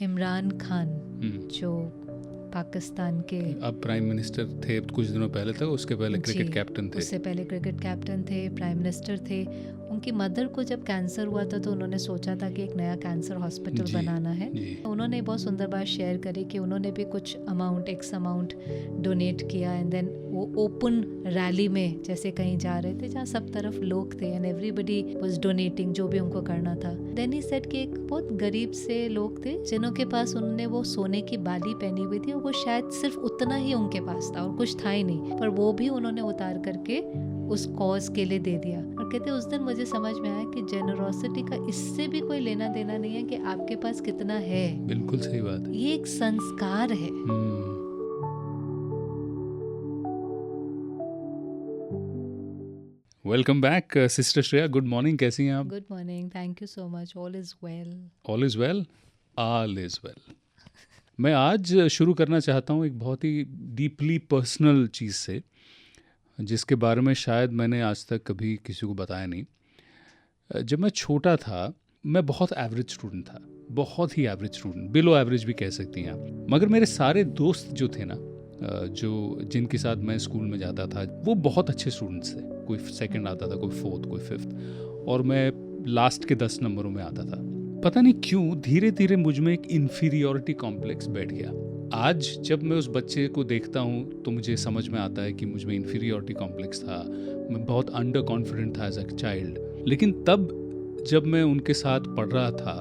इमरान खान जो पाकिस्तान के अब प्राइम मिनिस्टर थे कुछ दिनों पहले तक, उसके पहले क्रिकेट कैप्टन थे। उससे पहले क्रिकेट कैप्टन थे, प्राइम मिनिस्टर थे। उनकी मदर को जब कैंसर हुआ था तो उन्होंने सोचा था कि एक नया कैंसर हॉस्पिटल बनाना है। उन्होंने बहुत सुंदर बात शेयर करी कि उन्होंने भी कुछ अमाउंट डोनेट किया एंड देन वो ओपन रैली में जैसे कहीं जा रहे थे जहाँ सब तरफ लोग थे एंड एवरीबडी वाज डोनेटिंग जो भी उनको करना था। देन ही सेड कि एक बहुत गरीब से लोग थे जिन्हों के पास उन्होंने वो सोने की बाली पहनी हुई थी और वो शायद सिर्फ उतना ही उनके पास था और कुछ था ही नहीं, पर वो भी उन्होंने उतार करके उस कॉज के लिए दे दिया। और कहते उस दिन मुझे समझ में आया कि जेनरोसिटी का इससे भी कोई लेना देना नहीं है कि आपके पास कितना है। बिल्कुल सही बात है। ये एक संस्कार है। Welcome back sister Shreya, good morning, कैसी हैं आप? Good morning, thank you so much, all is well. All is well, all is well. मैं आज शुरू करना चाहता हूँ एक बहुत ही डीपली पर्सनल चीज़ से, जिसके बारे में शायद मैंने आज तक कभी किसी को बताया नहीं। जब मैं छोटा था मैं बहुत एवरेज स्टूडेंट था, बहुत ही एवरेज स्टूडेंट, बिलो एवरेज भी कह सकती हैं आप। मगर मेरे सारे दोस्त जो थे ना, जो जिनके साथ मैं स्कूल में जाता था, वो बहुत अच्छे स्टूडेंट्स थे। कोई सेकंड आता था, कोई फोर्थ, कोई फिफ्थ, और मैं लास्ट के 10 नंबरों में आता था। पता नहीं क्यों धीरे धीरे मुझ में एक इन्फीरियोरिटी कॉम्प्लेक्स बैठ गया। आज जब मैं उस बच्चे को देखता हूँ तो मुझे समझ में आता है कि मुझ में इन्फीरियोरिटी कॉम्प्लेक्स था, मैं बहुत अंडर कॉन्फिडेंट था एज अ चाइल्ड। लेकिन तब जब मैं उनके साथ पढ़ रहा था,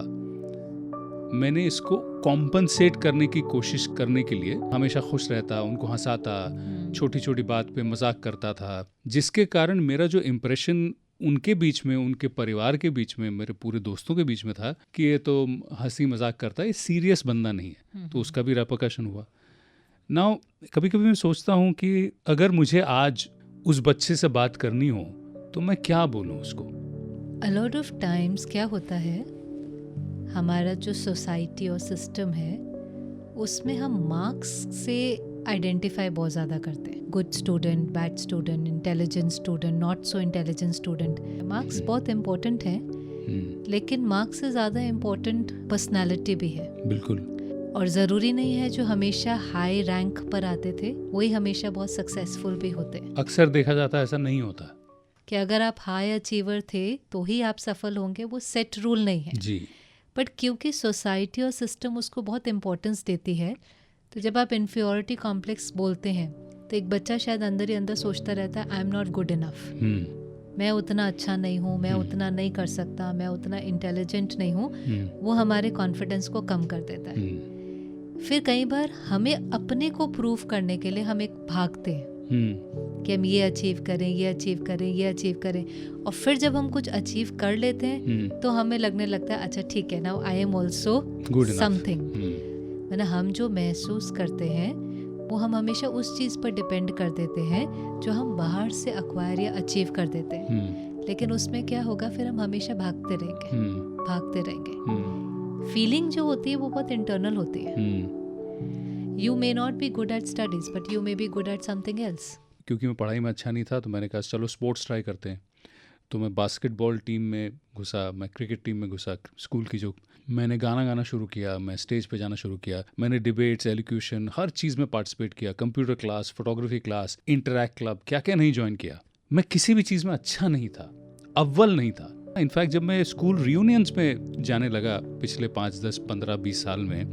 मैंने इसको कॉम्पनसेट करने की कोशिश करने के लिए हमेशा खुश रहता, उनको हंसाता, छोटी छोटी बात पे मजाक करता था, जिसके कारण मेरा जो इम्प्रेशन उनके बीच में, उनके परिवार के बीच में, मेरे पूरे दोस्तों के बीच में था कि ये तो हंसी मजाक करता है, ये सीरियस बंदा नहीं है। तो उसका भी रेपरकशन हुआ। नाउ कभी कभी मैं सोचता हूँ कि अगर मुझे आज उस बच्चे से बात करनी हो तो मैं क्या बोलूँ उसको। अ लॉट ऑफ टाइम्स क्या होता है, हमारा जो सोसाइटी और सिस्टम है उसमें हम मार्क्स से आइडेंटिफाई बहुत ज़्यादा करते हैं। Good student, bad student, intelligent student, not so intelligent student. Marks बहुत इम्पोर्टेंट हैं, लेकिन मार्क्स से ज़्यादा इम्पोर्टेंट पर्सनालिटी भी है। बिल्कुल। और ज़रूरी नहीं है जो हमेशा हाई रैंक पर आते थे वही हमेशा बहुत सक्सेसफुल भी होते। अक्सर देखा जाता है ऐसा नहीं होता कि अगर आप हाई अचीवर थे तो ही आप सफल होंगे, वो सेट रूल नहीं है जी। बट क्योंकि सोसाइटी और सिस्टम उसको बहुत इम्पोर्टेंस देती है, तो जब आप इन्फीरियरिटी कॉम्प्लेक्स बोलते हैं तो एक बच्चा शायद अंदर ही अंदर सोचता रहता है I am not good enough, मैं उतना अच्छा नहीं हूँ, मैं उतना नहीं कर सकता, मैं उतना इंटेलिजेंट नहीं हूँ। वो हमारे कॉन्फिडेंस को कम कर देता है। फिर कई बार हमें अपने को प्रूव करने के लिए हम एक भागते हैं कि हम ये अचीव करें, ये अचीव करें, ये अचीव करें, और फिर जब हम कुछ अचीव कर लेते हैं तो हमें लगने लगता है अच्छा ठीक है, now I am also something. मतलब हम जो महसूस करते हैं वो हम हमेशा उस चीज़ पर डिपेंड कर देते हैं जो हम बाहर से अक्वायर या अचीव कर देते हैं। लेकिन उसमें क्या होगा, फिर हम हमेशा भागते रहेंगे। फीलिंग जो होती है वो बहुत इंटरनल होती है। You may not be good at studies but you may be good eight something else. क्योंकि मैं पढ़ाई में अच्छा नहीं था तो मैंने कहा चलो स्पोर्ट्स ट्राई करते हैं। तो मैं बास्केटबॉल टीम में घुसा, मैं क्रिकेट टीम में घुसा स्कूल की, जो मैंने गाना गाना शुरू किया, मैं स्टेज पे जाना शुरू किया, मैंने डिबेट्स, एलोक्यूशन, हर चीज़ में पार्टिसिपेट किया, computer class, photography class, interact club, क्या क्या नहीं ज्वाइन किया। मैं किसी भी चीज़ में अच्छा नहीं था, अव्वल नहीं था। इनफैक्ट जब मैं स्कूल रियूनियंस में जाने लगा पिछले 5, 10, 15, 20 साल में,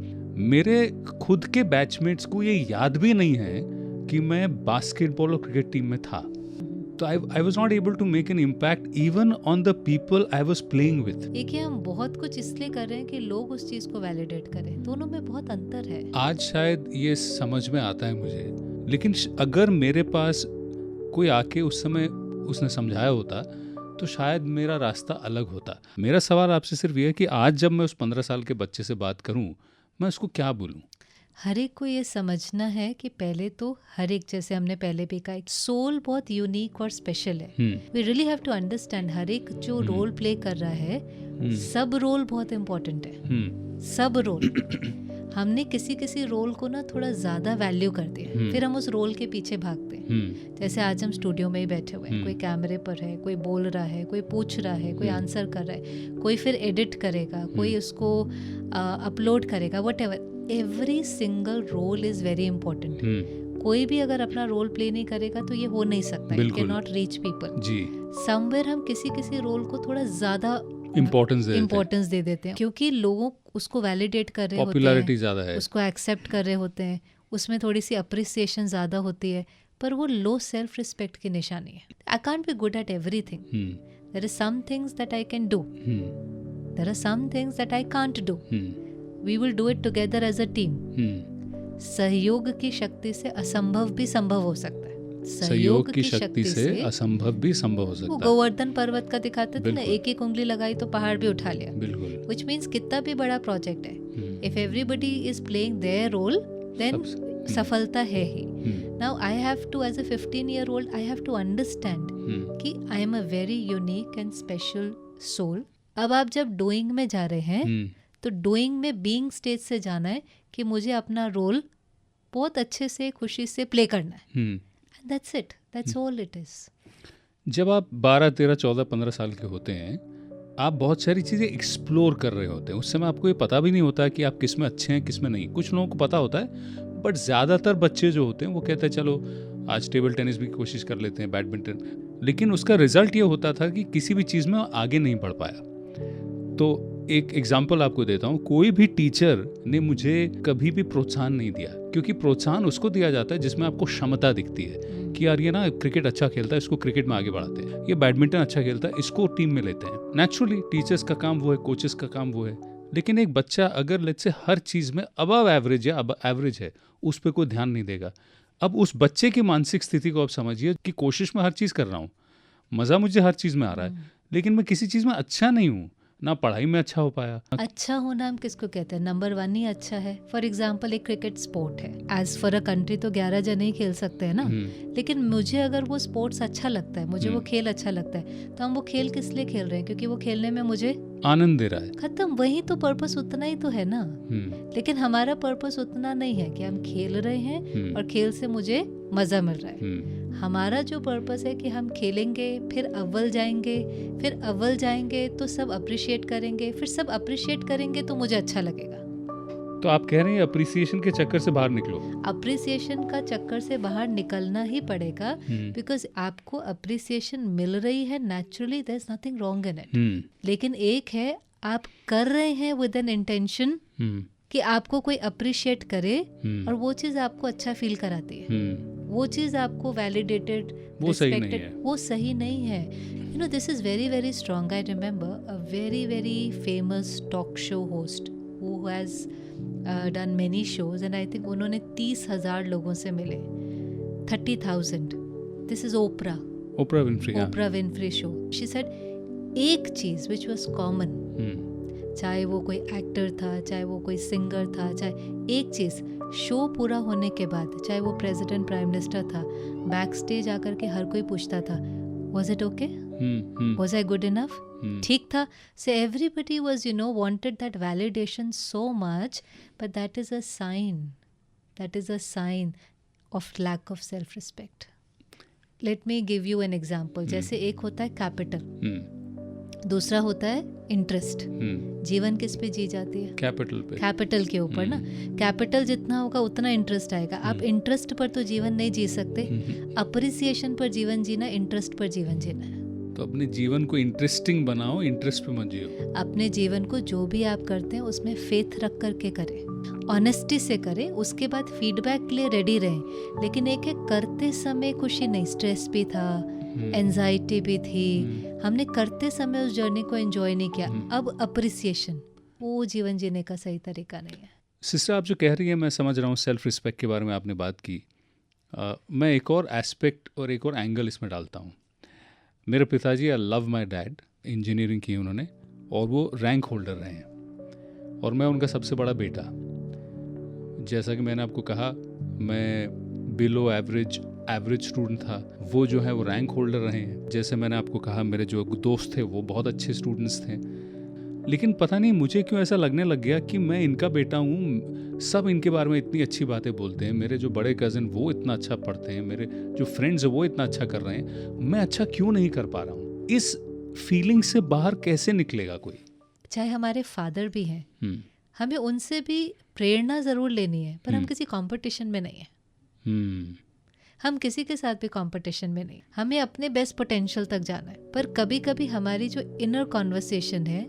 मेरे खुद के बैचमेट्स को ये याद भी नहीं है कि मैं बास्केटबॉल और क्रिकेट टीम में था। तो I was not able to make an impact even on the people I was playing with. एक हम बहुत कुछ इसलिए कर रहे हैं कि लोग उस चीज़ को वैलिडेट करें, दोनों में बहुत अंतर है। आज शायद ये समझ में आता है मुझे, लेकिन अगर मेरे पास कोई आके उस समय उसने समझाया होता तो शायद मेरा रास्ता अलग होता। मेरा सवाल आपसे सिर्फ ये है कि आज जब मैं उस 15 साल के बच्चे से बात करूं, मैं उसको क्या बोलूं? हर एक को ये समझना है कि पहले तो हर एक, जैसे हमने पहले भी कहा, सोल बहुत यूनिक और स्पेशल है। We really have to understand हर एक जो रोल प्ले कर रहा है, सब रोल बहुत इम्पोर्टेंट है, सब रोल। हमने किसी किसी रोल को ना थोड़ा ज़्यादा वैल्यू कर दिया, फिर हम उस रोल के पीछे भागते हैं। जैसे आज हम स्टूडियो में ही बैठे हुए हैं, कोई कैमरे पर है, कोई बोल रहा है, कोई पूछ रहा है, कोई आंसर कर रहा है, कोई फिर एडिट करेगा, कोई उसको अपलोड करेगा, whatever. Every single role is very important. कोई भी अगर अपना रोल प्ले नहीं करेगा तो ये हो नहीं सकता, it can not reach people जी। समवेयर हम किसी किसी रोल को थोड़ा ज़्यादा इम्पोर्टेंस दे देते हैं, क्योंकि लोग उसको वैलिडेट कर रहे होते हैं, ज़्यादा है, उसको एक्सेप्ट कर रहे होते हैं, उसमें थोड़ी सी अप्रिसिएशन ज़्यादा होती है, पर वो लो सेल्फ रिस्पेक्ट की निशानी है। I can't be good at everything, there is some things that I can do, there are some things that I can't do, we will do it together as a team. सहयोग की शक्ति से असंभव भी संभव हो सकता है। सहयोग की शक्ति से असंभव भी संभव हो सकता है। वो गोवर्धन पर्वत का दिखाते थे ना, एक एक उंगली लगाई तो पहाड़ भी उठा लिया। बिल्कुल। व्हिच मींस कितना भी बड़ा प्रोजेक्ट है, if everybody is playing their role, then सफलता है ही। Now I have to, as a 15-year-old, I have to understand कि I am a very unique and special soul. अब आप जब डूइंग में जा रहे हैं तो डूइंग में बीइंग स्टेज से जाना है कि मुझे अपना रोल बहुत अच्छे से खुशी से प्ले करना है। That's it, that's all it is. जब आप 12, 13, 14, 15 साल के होते हैं, आप बहुत सारी चीज़ें एक्सप्लोर कर रहे होते हैं। उस समय आपको ये पता भी नहीं होता कि आप किस में अच्छे हैं, किस में नहीं। कुछ लोगों को पता होता है, बट ज़्यादातर बच्चे जो होते हैं वो कहते हैं चलो आज टेबल टेनिस भी कोशिश कर लेते हैं, बैडमिंटन, लेकिन उसका रिजल्ट ये होता था कि किसी भी चीज़ में आगे नहीं बढ़ पाया। तो एक एग्जाम्पल आपको देता हूँ, कोई भी टीचर ने मुझे कभी भी प्रोत्साहन नहीं दिया, क्योंकि प्रोत्साहन उसको दिया जाता है जिसमें आपको क्षमता दिखती है कि यार ये ना क्रिकेट अच्छा खेलता है, इसको क्रिकेट में आगे बढ़ाते हैं, ये बैडमिंटन अच्छा खेलता है, इसको टीम में लेते हैं। नेचुरली टीचर्स का काम वो है, कोचेस का काम वो है। लेकिन एक बच्चा अगर लेट्स से हर चीज़ में अबव एवरेज है, अब एवरेज है, उस पर कोई ध्यान नहीं देगा। अब उस बच्चे की मानसिक स्थिति को आप समझिए कि कोशिश में हर चीज़ कर रहा हूँ, मज़ा मुझे हर चीज़ में आ रहा है, लेकिन मैं किसी चीज़ में अच्छा नहीं हूँ, ना पढ़ाई में अच्छा हो पाया। अच्छा होना हम किसको कहते हैं? नंबर 1 ही अच्छा है। फॉर एग्जाम्पल एक क्रिकेट स्पोर्ट है, एज फॉर अ कंट्री तो 11 जन ही खेल सकते हैं ना, लेकिन मुझे अगर वो स्पोर्ट्स अच्छा लगता है, मुझे वो खेल अच्छा लगता है, तो हम वो खेल किस लिए खेल रहे हैं? क्योंकि वो खेलने में मुझे आनंद दे रहा है। खत्म, वही तो पर्पस, उतना ही तो है ना। लेकिन हमारा पर्पस उतना नहीं है कि हम खेल रहे हैं और खेल से मुझे मजा मिल रहा है। हमारा जो पर्पस है कि हम खेलेंगे, फिर अव्वल जाएंगे, फिर अव्वल जाएंगे तो सब अप्रिशिएट करेंगे, फिर सब अप्रिशिएट करेंगे तो मुझे अच्छा लगेगा। तो आप कह रहे हैं अप्रिसिएशन के चक्कर से बाहर निकलो। अप्रिसिएशन का चक्कर से बाहर निकलना ही पड़ेगा, बिकॉज आपको अप्रिसिएशन मिल रही है naturally, there is nothing wrong in it. लेकिन एक है आप कर रहे हैं विद एन इंटेंशन कि आपको कोई अप्रिशिएट करे और वो चीज आपको अच्छा फील कराती है, वो चीज आपको वैलिडेटेड, रिस्पेक्टेड, वो सही नहीं है। You know, this is very very strong. I remember a very very famous talk show host who has done many shows and I think उन्होंने 30,000 लोगों से मिले, 30,000। This is Oprah Winfrey show. She said एक चीज which was common, चाहे वो कोई actor था, चाहे वो कोई सिंगर था, चाहे एक चीज शो पूरा होने के बाद, चाहे वो प्रेसिडेंट, प्राइम मिनिस्टर था, बैक स्टेज आकर के हर कोई पूछता था was it okay? Was I good enough? ठीक था। So everybody was, you know, wanted that validation so much, but that is a sign of lack of self-respect. Let me give you an example. जैसे एक होता है capital, दूसरा होता है interest. जीवन किस पे जी जाती है? कैपिटल के ऊपर ना। कैपिटल जितना होगा उतना इंटरेस्ट आएगा। आप इंटरेस्ट पर तो जीवन नहीं जी सकते। अप्रिसिएशन पर जीवन जीना, इंटरेस्ट पर जीवन जीना है। तो अपने जीवन को इंटरेस्टिंग बनाओ, इंटरेस्ट पे मत जियो। अपने जीवन को जो भी आप करते हैं उसमें फेथ रख करके करें, ऑनेस्टी से करें, उसके बाद फीडबैक के लिए रेडी रहें। लेकिन एक है करते समय खुशी नहीं, स्ट्रेस भी था, एंजाइटी भी थी, हमने करते समय उस जर्नी को एंजॉय नहीं किया। अब अप्रिसिएशन, वो जीवन जीने का सही तरीका नहीं है। सिस्टर, आप जो कह रही है मैं समझ रहा हूँ, सेल्फ रिस्पेक्ट के बारे में आपने बात की। मैं एक और एस्पेक्ट और एक और एंगल इसमें डालता हूँ। मेरे पिताजी, I love my dad, engineering की उन्होंने, और वो रैंक होल्डर रहे हैं, और मैं उनका सबसे बड़ा बेटा। जैसा कि मैंने आपको कहा, मैं बिलो एवरेज स्टूडेंट था, वो जो है वो रैंक होल्डर रहे हैं। जैसे मैंने आपको कहा, मेरे जो दोस्त थे वो बहुत अच्छे स्टूडेंट्स थे। लेकिन पता नहीं मुझे क्यों ऐसा लगने लग गया कि मैं इनका बेटा हूँ, सब इनके बारे में इतनी अच्छी बातें बोलते हैं, मेरे जो बड़े कज़न वो इतना अच्छा पढ़ते हैं, मेरे जो फ्रेंड्स हैं वो इतना अच्छा कर रहे हैं, मैं अच्छा क्यों नहीं कर पा रहा हूँ। इस फीलिंग से बाहर कैसे निकलेगा कोई? चाहे हमारे फादर भी हैं, हम्म, हमें उनसे भी प्रेरणा ज़रूर लेनी है, पर हम हम्म। किसी कंपटीशन में नहीं है। हम्म, हम किसी के साथ भी कंपटीशन में नहीं, हमें अपने बेस्ट पोटेंशियल तक जाना है। पर कभी कभी हमारी जो इनर कॉन्वर्सेशन है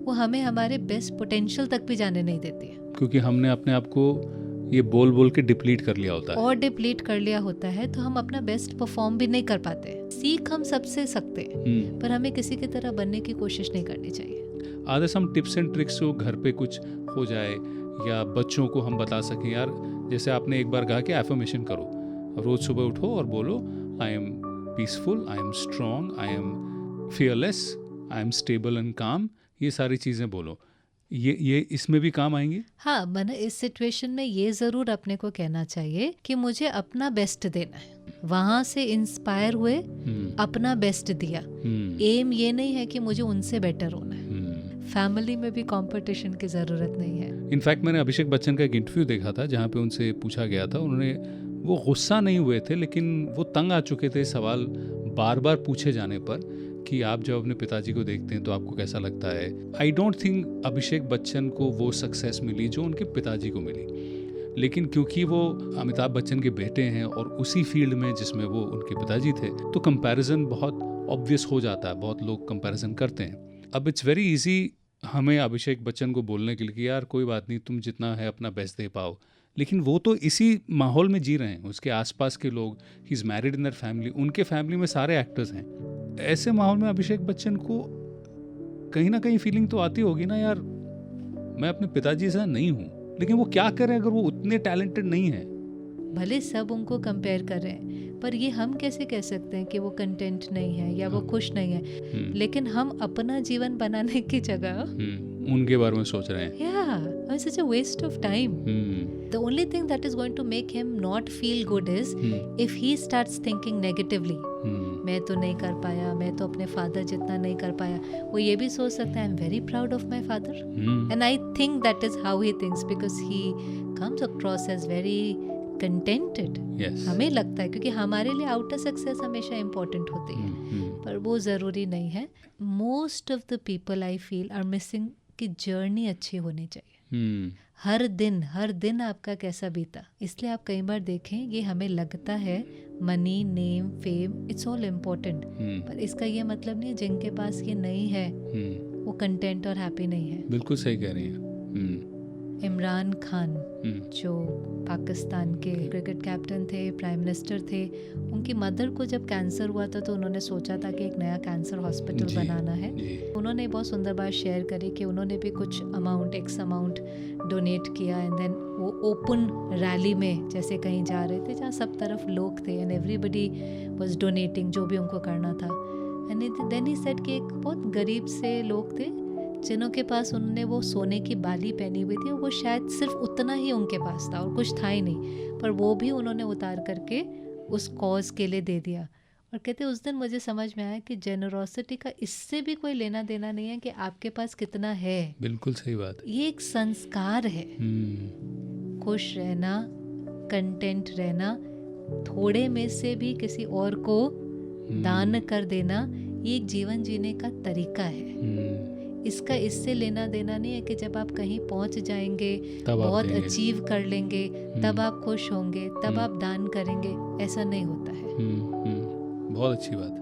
वो हमें हमारे बेस्ट पोटेंशियल तक भी जाने नहीं देती है, क्योंकि हमने अपने आप को ये बोल बोल के डिप्लीट कर लिया होता है। और डिप्लीट कर लिया होता है तो हम अपना बेस्ट परफॉर्म भी नहीं कर पाते। सीख हम सबसे सकते हैं, पर हमें किसी की तरह बनने की कोशिश नहीं करनी चाहिए। आधे सम टिप्स एंड ट्रिक्स जो घर पे कुछ हो जाए या बच्चों को हम बता सकें, यार जैसे आपने एक बार कहा कि एफर्मेशन करो, रोज सुबह उठो और बोलो I am peaceful, I am strong, I am fearless, I am stable and काम, ये सारी चीज़ें बोलो, ये इसमें भी काम आएंगी। हाँ, मैंने इस सिचुएशन में ये ज़रूर अपने को कहना चाहिए कि मुझे अपना बेस्ट देना है। वहाँ से इंस्पायर हुए, अपना बेस्ट दिया। एम ये नहीं है कि मुझे उनसे बेटर होना है। फैमिली में भी कंपटीशन की ज़रूरत नहीं है। इनफैक्ट मैंने अभिषेक बच्चन का एक इंटरव्यू देखा था जहाँ पे उनसे पूछा गया था, उन्होंने, वो गुस्सा नहीं हुए थे लेकिन वो तंग आ चुके थे सवाल बार बार पूछे जाने पर कि आप जब अपने पिताजी को देखते हैं तो आपको कैसा लगता है। I don't think Abhishek Bachchan को वो सक्सेस मिली जो उनके पिताजी को मिली, लेकिन क्योंकि वो अमिताभ बच्चन के बेटे हैं और उसी फील्ड में जिसमें वो उनके पिताजी थे, तो कंपैरिजन बहुत ऑब्वियस हो जाता है, बहुत लोग कंपैरिजन करते हैं। अब इट्स वेरी इजी हमें अभिषेक बच्चन को बोलने के लिए कि यार कोई बात नहीं, तुम जितना है अपना बेस्ट दे पाओ, लेकिन वो तो इसी माहौल में जी रहे हैं, उसके आसपास के लोग, he is married in that family, उनके फैमिली में सारे एक्टर्स हैं। ऐसे माहौल में अभिषेक बच्चन को कहीं ना कहीं फीलिंग तो आती होगी ना, यार मैं अपने पिताजी से नहीं हूँ, लेकिन वो क्या करें अगर वो उतने टैलेंटेड नहीं है। भले सब उनको कंपेयर कर रहे हैं, पर ये हम कैसे कह सकते हैं कि वो कंटेंट नहीं है या वो खुश नहीं है। लेकिन हम अपना जीवन बनाने की जगह उनके बारे में सोच रहे हैं। Yeah, it's such a waste of time. The only thing that is going to make him not feel good is if he starts thinking negatively. मैं तो नहीं कर पाया, मैं तो अपने फादर जितना नहीं कर पाया। वो ये भी सोच सकता है, I am very proud of my father, and I think that is how he thinks because he comes across as very contented. हमें लगता है क्योंकि हमारे लिए आउटर सक्सेस हमेशा इम्पोर्टेंट होती है, पर वो ज़रूरी नहीं है। Most of the people I feel are missing कि जर्नी अच्छी होनी चाहिए। हर दिन आपका कैसा बीता, इसलिए आप कई बार देखें, ये हमें लगता है money, name, fame, it's all important, पर इसका ये मतलब नहीं है जिनके पास ये नहीं है वो कंटेंट और हैप्पी नहीं है। बिल्कुल सही कह रही हैं। इमरान खान जो पाकिस्तान के क्रिकेट कैप्टन थे, प्राइम मिनिस्टर थे, उनकी मदर को जब कैंसर हुआ था तो उन्होंने सोचा था कि एक नया कैंसर हॉस्पिटल बनाना है। उन्होंने बहुत सुंदर बात शेयर करी कि उन्होंने भी कुछ अमाउंट, एक्स अमाउंट डोनेट किया, एंड देन वो ओपन रैली में जैसे कहीं जा रहे थे जहाँ सब तरफ लोग थे एंड एवरीबडी वाज डोनेटिंग जो भी उनको करना था। एंड देन ही सेड कि एक बहुत गरीब से लोग थे जिनों के पास उन्होंने वो सोने की बाली पहनी हुई थी, वो शायद सिर्फ उतना ही उनके पास था और कुछ था ही नहीं, पर वो भी उन्होंने उतार करके उस कॉज के लिए दे दिया। और कहते उस दिन मुझे समझ में आया कि जेनरोसिटी का इससे भी कोई लेना देना नहीं है कि आपके पास कितना है। बिल्कुल सही बात, ये एक संस्कार है। खुश रहना, कंटेंट रहना, थोड़े में से भी किसी और को दान कर देना, ये एक जीवन जीने का तरीका है। इसका इससे लेना देना नहीं है कि जब आप कहीं पहुंच जाएंगे, बहुत अचीव कर लेंगे, तब आप खुश होंगे, तब आप दान करेंगे, ऐसा नहीं होता है। बहुत अच्छी बात है।